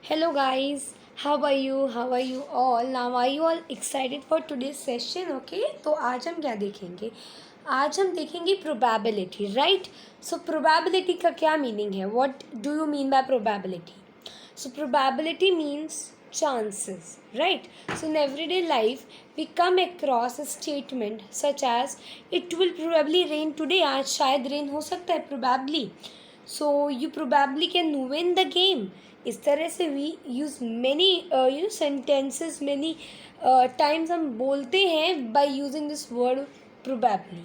Hello guys, how are you? How are you all? Now are you all excited for today's session? Okay, तो आज हम क्या देखेंगे? आज हम देखेंगे probability, right? So probability का क्या meaning है? What do you mean by probability? So probability means chances, right? So in everyday life we come across a statement such as it will probably rain today. आज शायद rain हो सकता है probably. So you probably can win the game. इस तरह से we use many sentences many times हम बोलते हैं by using this word probably.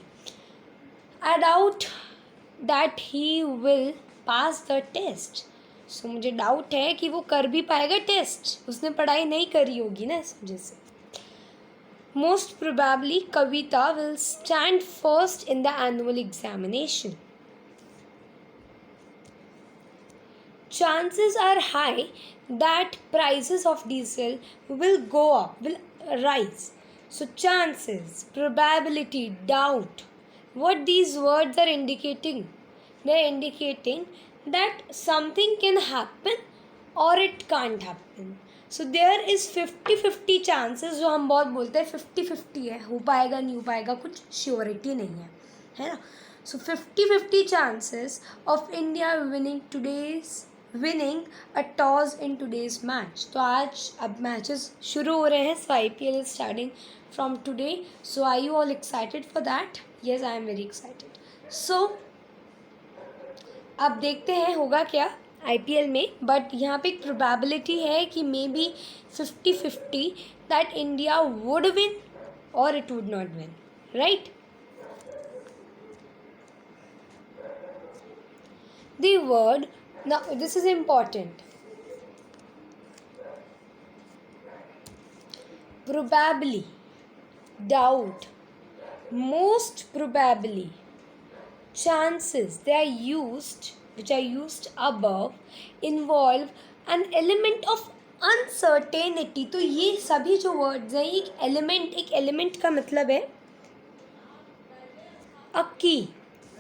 I doubt that he will pass the test. So मुझे डाउट है कि वो कर भी पाएगा टेस्ट. उसने पढ़ाई नहीं करी होगी ना इस वजह से. Most probably Kavita will stand first in the annual examination. Chances are high that prices of diesel will go up, will rise. So chances, probability, doubt. What these words are indicating? They are indicating that something can happen or it can't happen. So there is 50-50 chances. जो हम बहुत बोलते हैं 50-50 है, हो पाएगा नहीं हो पाएगा, कुछ श्योरिटी नहीं है ना. So 50-50 chances of India winning a toss in today's match. तो आज अब मैचेस शुरू हो रहे हैं. सो IPL is starting from today. So are you all excited for that? Yes, I am very excited. So अब देखते हैं होगा क्या IPL में. बट यहाँ पे एक प्रोबेबिलिटी है कि may be 50-50 that India would win और it would not win, right. The word, now this is important. Probably, doubt, most probably, chances, they are used, which are used above, involve an element of uncertainty. तो ये सभी जो words हैं एक element का मतलब है a key.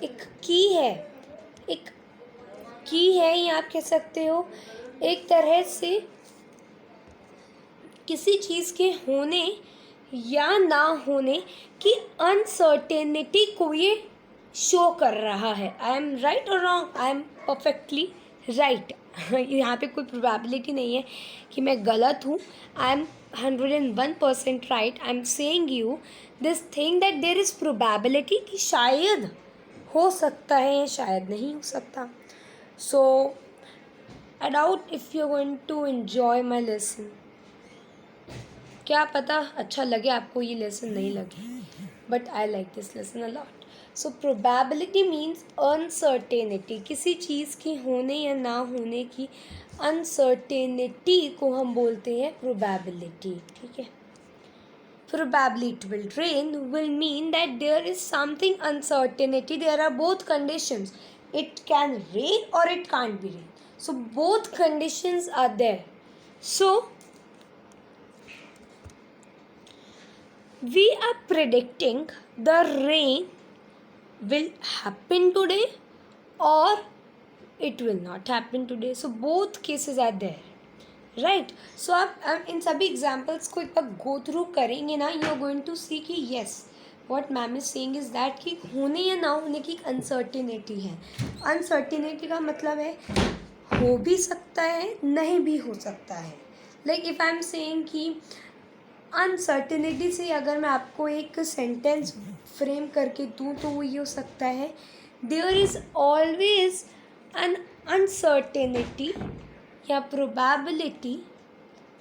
एक key है, एक की है, या आप कह सकते हो एक तरह से किसी चीज़ के होने या ना होने की अनसर्टेनिटी को ये शो कर रहा है. आई एम राइट और wrong? I am perfectly right. यहाँ पे कोई प्रोबेबिलिटी नहीं है कि मैं गलत हूँ. I am 101% right. I am saying you this thing that there is probability कि शायद हो सकता है या शायद नहीं हो सकता. So, I doubt if you're going to enjoy my lesson. क्या पता अच्छा लगे आपको ये लेसन नहीं लगे. But I like this lesson a lot. So, probability means uncertainty. किसी चीज़ की होने या ना होने की uncertainty को हम बोलते हैं probability. ठीक है. Probably it will rain will mean that there is something uncertainty. There are both conditions. It can rain or it can't be rain. So both conditions are there. So we are predicting the rain will happen today or it will not happen today. So both cases are there. Right. So आप इन सभी examples को एक बार go through करेंगे ना, you are going to सी कि yes what ma'am is saying is that कि होने या ना होने की अनसर्टिनिटी है. अनसर्टिनिटी का मतलब है हो भी सकता है नहीं भी हो सकता है. Like if I am saying कि अनसर्टिनिटी से अगर मैं आपको एक सेंटेंस फ्रेम करके दूँ तो वो ये हो सकता है there is always an uncertainty या प्रोबेबिलिटी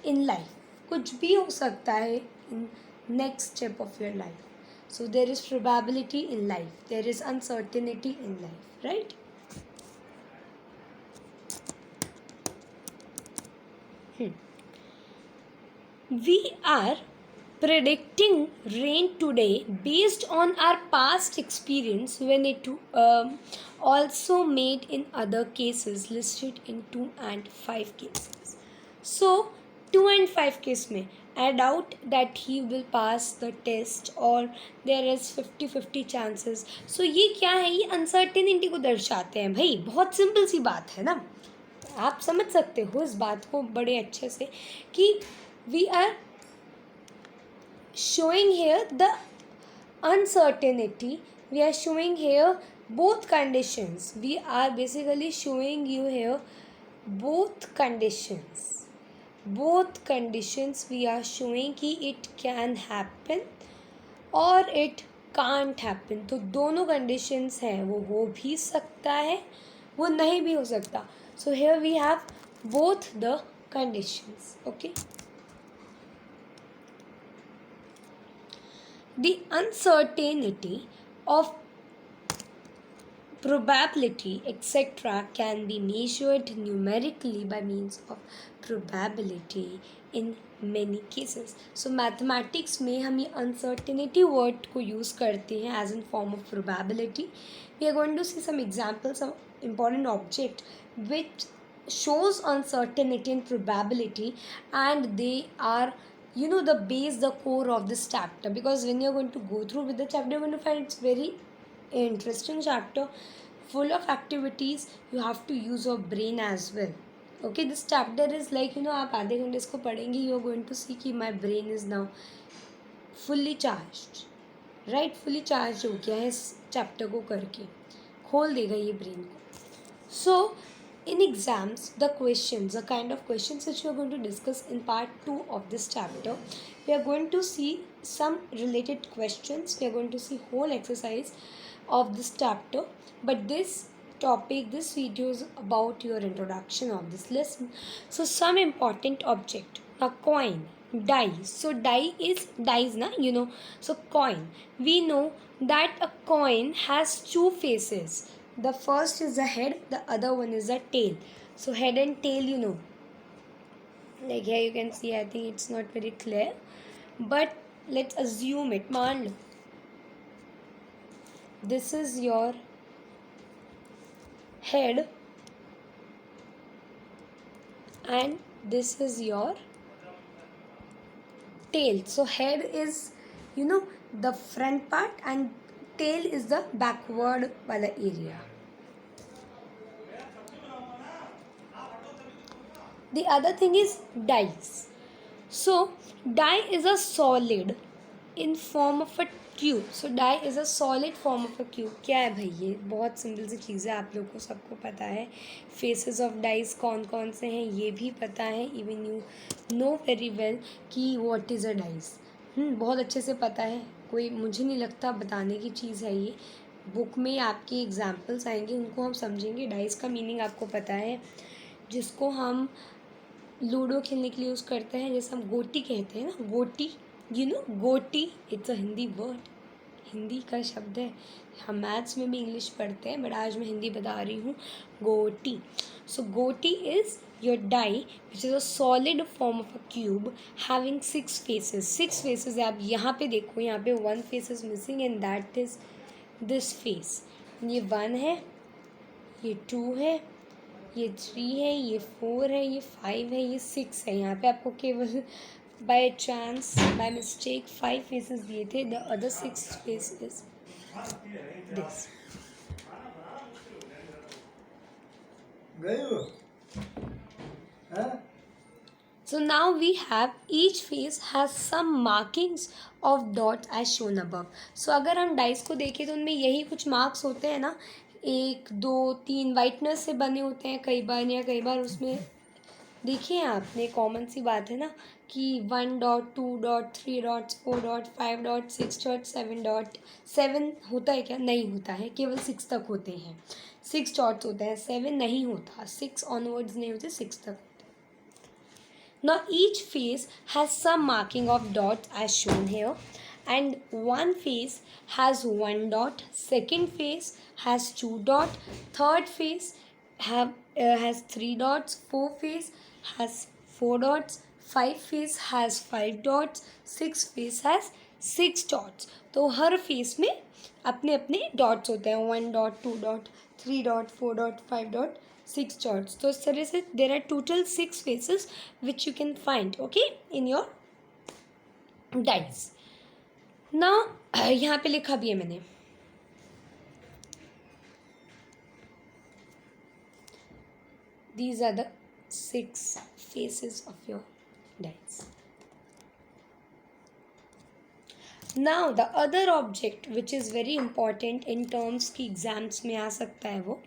इन लाइफ. कुछ भी हो सकता है in next step of your life. So there is probability in life, there is uncertainty in life, right. We are predicting rain today based on our past experience when it also made in other cases listed in 2 and 5 cases. So 2 and 5 case में I doubt that he will pass the test or there is 50-50 chances. So ये क्या है? ये uncertainty को दर्शाते हैं भाई. बहुत सिंपल सी बात है ना. आप समझ सकते हो इस बात को बड़े अच्छे से कि we are showing here the uncertainty, we are showing here both conditions, we are basically showing you here both conditions we are showing कि it can happen और it can't happen. तो दोनों conditions हैं, वो हो भी सकता है, वो नहीं भी हो सकता. So here we have both the conditions. Okay. The uncertainty of probability etc. can be measured numerically by means of probability in many cases. So mathematics में हम ये uncertainty word को use करते हैं as in form of probability. We are going to see some examples of important object which shows uncertainty and probability, and they are the base, the core of this chapter, because when you're going to go through with the chapter, you're going to find it's very interesting chapter full of activities. You have to use your brain as well. Okay, this chapter is like आप आधे घंटे इसको पढ़ेंगे, you are going to see कि my brain is now fully charged, right? fully charged हो गया है इस चैप्टर को करके, खोल देगा ये ब्रेन को. So in exams, the questions, the kind of questions which we are going to discuss in part 2 of this chapter, we are going to see some related questions, we are going to see whole exercise of this chapter, but this topic, this video is about your introduction of this lesson. So some important object, a coin, die. So die is dies na, so coin, we know that a coin has two faces. The first is the head, the other one is the tail. So head and tail, like here you can see, I think it's not very clear, but let's assume it. मान लो this is your head and this is your tail. So head is the front part and tail is the backward wala area. The other thing is dice. So die is a solid in form of a cube. So die is a solid form of a cube. क्या है भाई, ये बहुत simple सी चीज़ है, आप लोग को सबको पता है. फेसेस ऑफ डाइस कौन कौन से हैं ये भी पता है. Even you know very well कि व्हाट इज़ अ डाइस. बहुत अच्छे से पता है, कोई मुझे नहीं लगता बताने की चीज़ है ये. बुक में आपके एग्जाम्पल्स आएंगे, उनको हम समझेंगे. डाइस का मीनिंग आपको पता है, जिसको हम लूडो खेलने के लिए यूज़ करते हैं, जैसे हम गोटी कहते हैं ना, गोटी. गोटी it's a Hindi word, Hindi का शब्द है. हम मैथ्स में भी इंग्लिश पढ़ते हैं, बट आज मैं हिंदी बता रही हूँ. गोटी. सो गोटी is your die which is a solid form of a cube having 6 faces. 6 faces है. आप यहाँ पे देखो, यहाँ पे 1 face is missing and that is this face. ये 1 है, ये 2 है, ये 3 है, ये 4 है, ये 5 है, ये 6 है. यहाँ पे आपको केवल by chance, by mistake 5 faces दिए थे. The other 6 faces this. So now we have each face has some markings of dots as shown above. So अगर हम डाइस को देखें तो उनमें यही कुछ मार्क्स होते हैं ना, 1 2 3 वाइटनेस से बने होते हैं कई बार, या कई बार उसमें देखिए आपने, कॉमन सी बात है ना कि 1 dot 2 dot 3 dots 4 dot 5 dot 6 dot 7 dot. 7 होता है क्या? नहीं होता है, केवल 6 तक होते हैं. 6 डॉट्स होते हैं, 7 नहीं होता. 6 ऑनवर्ड्स नहीं होते, 6 तक होते. Now each face has some marking of dots as shown here, and one face has 1 dot, second face has 2 dot, third face has 3 dots, fourth face has 4 dots, 5 face has 5 dots, 6 face has 6 dots. तो हर face में अपने अपने dots होते हैं. 1 dot, 2 dot, 3 dot, 4 dot, 5 dot, 6 dots. तो इस तरह से there are total 6 faces which you can find okay in your dice. Now यहाँ पे लिखा भी है मैंने, These are the 6 faces of your dice. Now the other object which is very important in terms की एग्जाम्स में आ सकता है वो,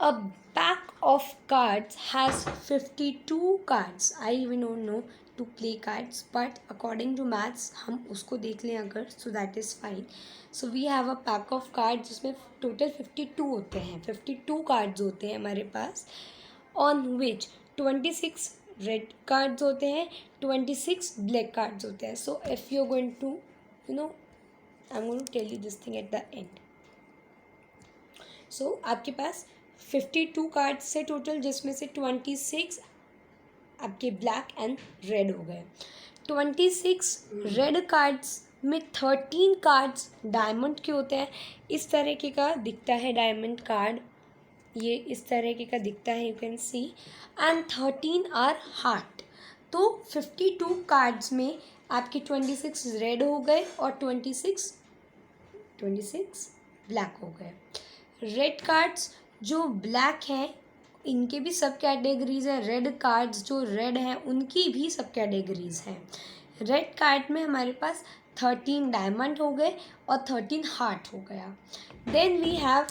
a pack of cards has 52 cards. I even don't know to play cards, but according to maths हम उसको देख लें अगर, so that is fine. So we have a pack of cards जिसमें total 52 होते हैं, 52 cards होते हैं हमारे पास, on which 26 red cards होते हैं, 26 black cards होते हैं. So if you're going to I'm going to tell you this thing at the end. So आपके पास 52 कार्ड्स से टोटल, जिसमें से 26 आपके ब्लैक एंड रेड हो गए. 26 रेड कार्ड्स में 13 कार्ड्स डायमंड के होते हैं. इस तरीके का दिखता है डायमंड कार्ड, ये इस तरीके का दिखता है, you can see. And 13 are heart. तो 52 कार्ड्स में आपके 26 रेड हो गए और 26 ब्लैक हो गए. रेड कार्ड्स जो ब्लैक हैं इनके भी सब कैटेगरीज हैं. रेड कार्ड्स जो रेड हैं उनकी भी सब कैटेगरीज हैं. रेड कार्ड में हमारे पास 13 डायमंड हो गए और 13 हार्ट हो गया. Then we have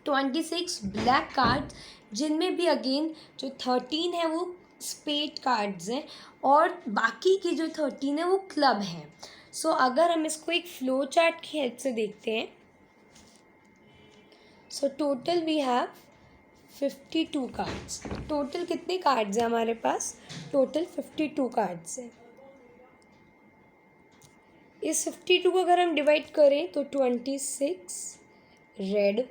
26 black card, जिनमें भी अगेन जो 13 है वो स्पेड कार्ड्स हैं और बाकी की जो 13 है वो क्लब हैं. सो अगर हम इसको एक फ्लो चार्ट की हेल्प से देखते हैं, so total we have 52 cards. Total कितने कार्ड्स हैं हमारे पास? टोटल 52 कार्ड्स हैं. इस 52 को अगर हम डिवाइड करें तो 26 रेड,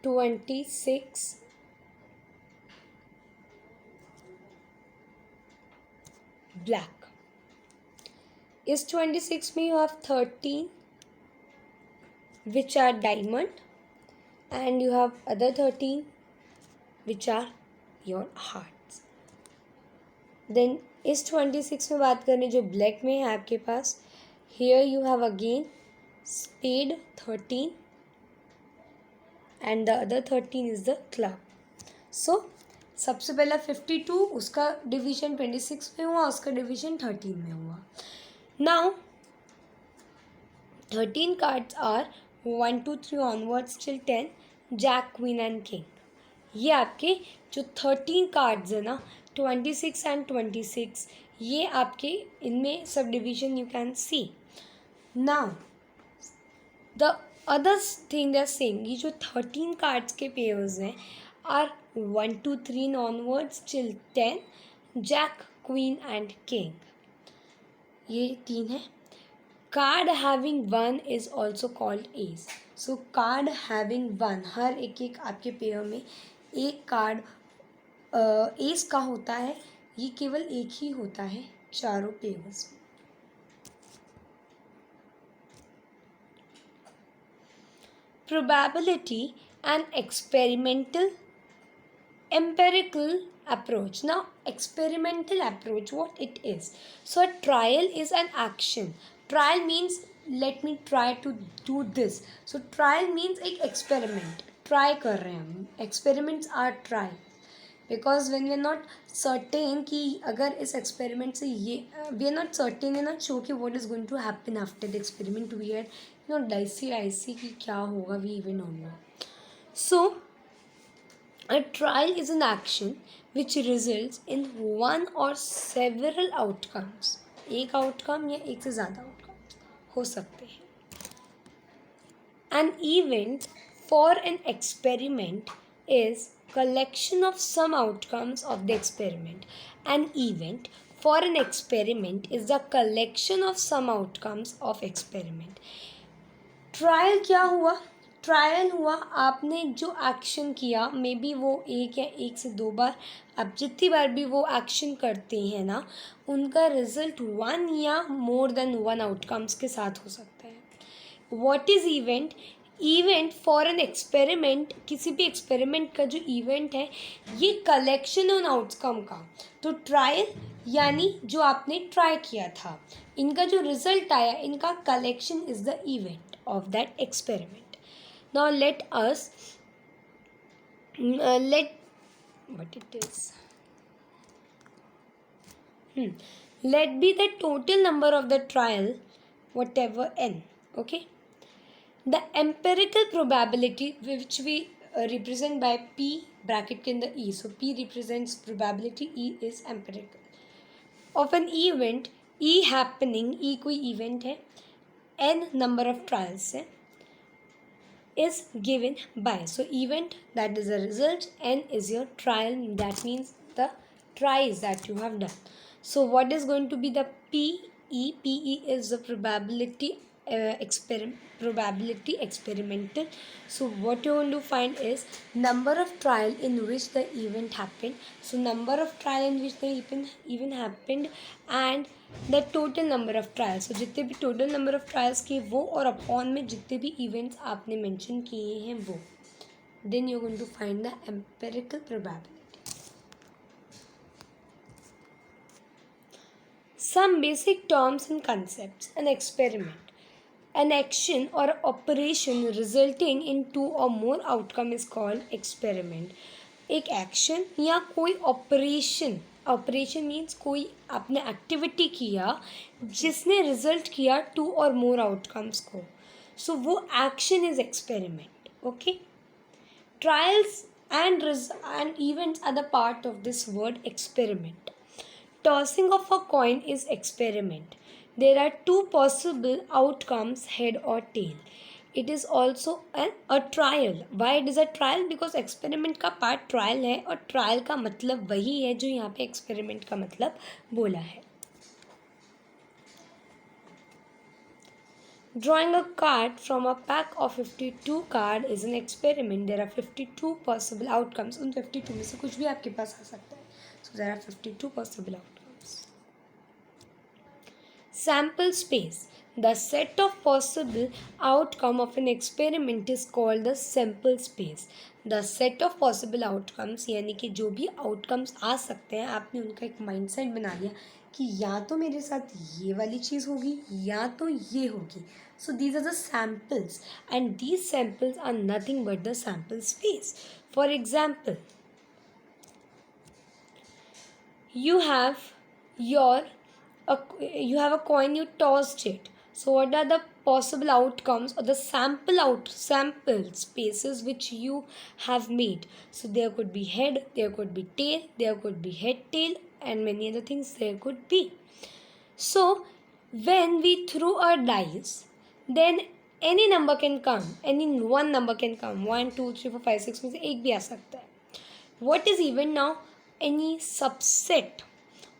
26 ब्लैक. इस 26 में you have 13 which are diamond and you have other 13 which are your hearts. Then इस 26 में बात करें जो ब्लैक में है आपके पास, here you have again spade 13 and the other 13 is the club. So सबसे पहला 52, उसका डिवीजन 26 में हुआ, उसका डिवीजन 13 में हुआ. Now 13 cards are 1 2 3 onwards till 10, jack, queen and king. ये आपके जो 13 कार्ड्स है ना, 26 एंड 26, ये आपके इनमें सब division you can see. Now the other thing that same, ये जो 13 कार्ड्स के पेयर्स हैं are 1 2 3 onwards till 10, jack, queen and king. ये 3 है. Card having 1 is also called ace. So card having 1, हर एक आपके पेयर में एक कार्ड एस का होता है. ये केवल एक ही होता है चारों पेयर्स में. Probability and empirical approach. Now experimental approach, what it is? So a trial is an action. Trial means let me try to do this. So trial means एक experiment, try कर रहे हैं हम. Experiments are trial because when we are not certain कि अगर इस experiment से ये we are not certain enough show कि what is going to happen after the experiment, we are dicey कि क्या होगा, we even don't know. So a trial is an action which results in one or several outcomes. एक outcome या एक से ज़्यादा outcomes हो सकते हैं. An event for an experiment is collection of some outcomes of the experiment. An event for an experiment is the collection of some outcomes of experiment. Trial क्या हुआ? ट्रायल हुआ, आपने जो एक्शन किया, मे बी वो एक या एक से 2 बार, आप जितनी बार भी वो एक्शन करते हैं ना, उनका रिजल्ट 1 या मोर देन 1 आउटकम्स के साथ हो सकता है. What is event? Event for an experiment, किसी भी एक्सपेरिमेंट का जो इवेंट है ये कलेक्शन ऑन आउटकम का. तो ट्रायल यानी जो आपने ट्राई किया था, इनका जो रिजल्ट आया, इनका collection is the event of that experiment. Now let us let what it is. Let be the total number of the trial, whatever n. Okay. The empirical probability which we represent by P bracket in the E. So P represents probability, E is empirical. Of an event, E happening, E कोई event है, n number of trials है, is given by. So event, that is the result, n is your trial, that means the tries that you have done. So what is going to be the PE? PE is the probability probability experimental. So what you want to find is number of trial in which the event happened. So number of trial in which the event happened and the total number of trials. So जितने भी total number of trials किए वो और upon में जितने भी events आपने mention किए हैं वो. Then you're going to find the empirical probability. Some basic terms and concepts. An experiment. An action or operation resulting in two or more outcome is called experiment. एक action या कोई operation means कोई आपने activity किया जिसने result किया to और मोर outcomes को. सो वो action is experiment. Okay. Trials and events are the part of this word experiment. Tossing of a coin is experiment. There are two possible outcomes, head or tail. It is also a trial. Why it is a trial? Because experiment का part trial है और trial का मतलब वही है जो यहाँ पे experiment का मतलब बोला है. Drawing a card from a pack of 52 card is an experiment. There are 52 possible outcomes. उन 52 में से कुछ भी आपके पास आ सकता है. So there are 52 possible outcomes. Sample space. The set of possible outcome of an experiment is called the sample space. The set of possible outcomes यानी कि जो भी outcomes आ सकते हैं आपने उनका एक mindset बना लिया कि या तो मेरे साथ ये वाली चीज़ होगी या तो ये होगी. So these are the samples and these samples are nothing but the sample space. For example, you have a coin, you tossed it. So what are the possible outcomes or the sample spaces which you have made? So there could be head, there could be tail, there could be head, tail, and many other things there could be. So when we throw a dice, then any number can come, any one number can come. 1 2 3 4 5 6 में से एक भी आ सकता है. What is event now? Any subset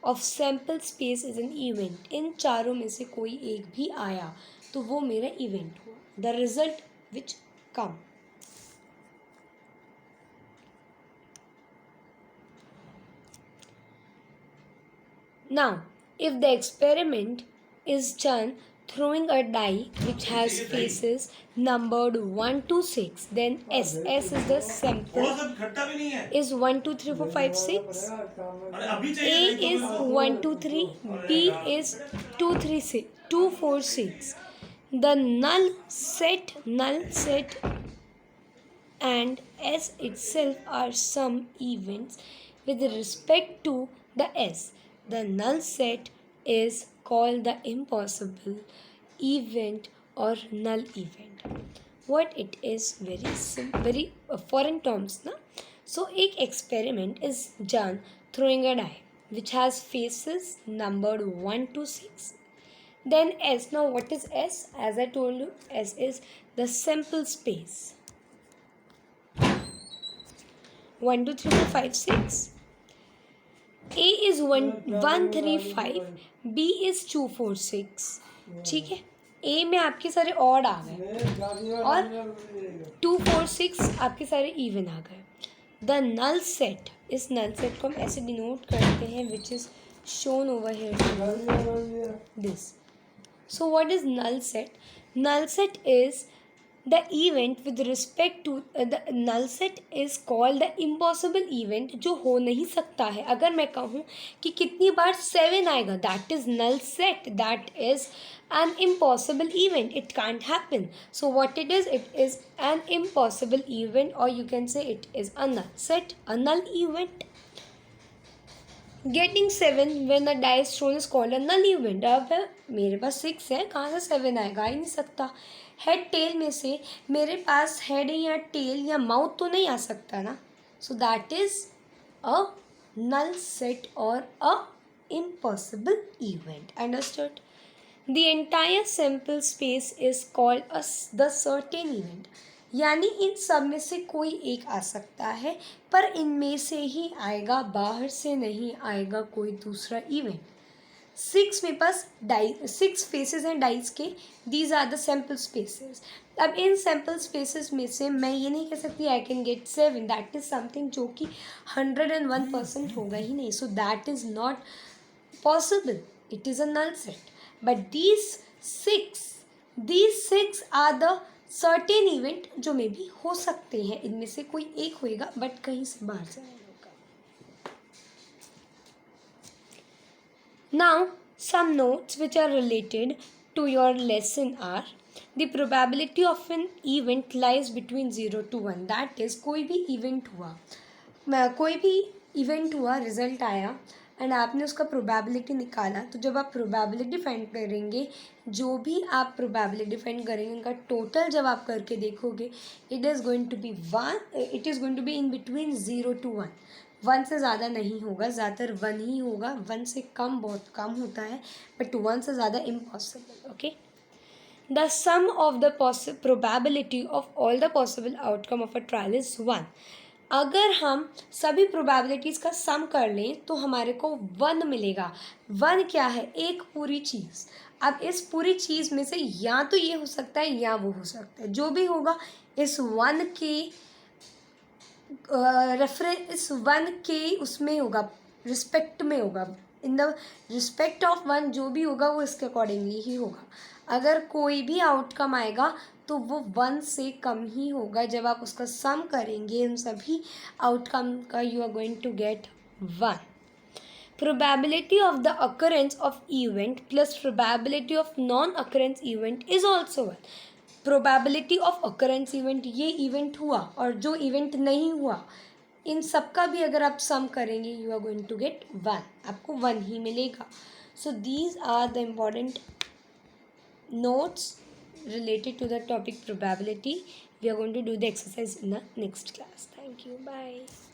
of sample space is an event. इन चारों में से कोई एक भी आया तो वो मेरा event हुआ. The result which come. Now, if the experiment is done throwing a die which has faces numbered 1 to 6, then S is the sample, is 1 2 3 4 5 6. A is 1 2 3, B is 2 3 6 2 4 6. The null set and S itself are some events with respect to the S. The null set is called the impossible event or null event. What it is? Very foreign terms, na? So एक experiment is done throwing a die which has faces numbered 1 to 6. Then S. Now what is S? As I told you, S is the sample space. 1 2 3 4 5 6. A is 1 3 5, B is 2 4 6. ठीक है. A में आपके सारे odd आ गए और 2 4 6 आपके सारे even आ गए. द नल सेट, इस नल सेट को हम ऐसे डिनोट करते हैं which is shown over here this. So what is null set? Null set is the event with respect to the null set is called the impossible event, जो हो नहीं सकता है. अगर मैं कहूँ कि कितनी बार 7 आएगा, that is null set, that is an impossible event, it can't happen. So what it is an impossible event, or you can say it is a null set, a null event. Getting 7 when the dice roll is called a null event. अब मेरे पास 6 है, कहाँ से 7 आएगा, आ ही नहीं सकता. Head tail में से मेरे पास हेड या टेल या माउथ तो नहीं आ सकता ना. सो that is a null set or a impossible event. Understood? The entire sample space is called the certain event. यानी इन सब में से कोई एक आ सकता है, पर इनमें से ही आएगा, बाहर से नहीं आएगा कोई दूसरा इवेंट. 6 में पास 6 फेसेस हैं डाइस के. These are the sample spaces. अब इन सैम्पल स्पेसेस में से मैं ये नहीं कह सकती I can get 7. That is something जो कि 101% होगा ही नहीं. So that is not possible. It is a null set. But these six are the certain event जो में भी हो सकते हैं. इनमें से कोई एक होएगा, बट कहीं से बाहर से आएगा. Now some notes which are related to your lesson are: the probability of an event lies between 0 to 1. That is, कोई भी इवेंट हुआ, रिजल्ट आया एंड आपने उसका प्रोबेबिलिटी निकाला. तो जब आप प्रोबेबिलिटी फाइंड करेंगे, जो भी आप प्रोबेबिलिटी फाइंड करेंगे, उनका टोटल जब आप करके देखोगे, it is going to be in between 0 to 1. 1 से ज़्यादा नहीं होगा, ज़्यादातर 1 ही होगा. 1 से कम बहुत कम होता है, बट 1 से ज़्यादा impossible. Okay. The sum of the probability of all the possible outcome of a trial is 1. अगर हम सभी प्रोबेबिलिटीज़ का सम कर लें तो हमारे को 1 मिलेगा. 1 क्या है? एक पूरी चीज़. अब इस पूरी चीज़ में से या तो ये हो सकता है या वो हो सकता है. जो भी होगा इस 1 के इस 1 के उसमें होगा, रिस्पेक्ट में होगा. इन द रिस्पेक्ट ऑफ 1 जो भी होगा वो इसके अकॉर्डिंगली ही होगा. अगर कोई भी आउटकम आएगा तो वो 1 से कम ही होगा. जब आप उसका सम करेंगे उन सभी आउटकम का, you are going to get 1. Probability of the occurrence of event plus probability of non-occurrence event is also 1. Probability of occurrence event, ये event हुआ, और जो event नहीं हुआ, इन सब का भी अगर आप सम करेंगे, you are going to get 1. आपको 1 ही मिलेगा. So these are the important notes related to the topic probability. We are going to do the exercise in the next class. Thank you. Bye.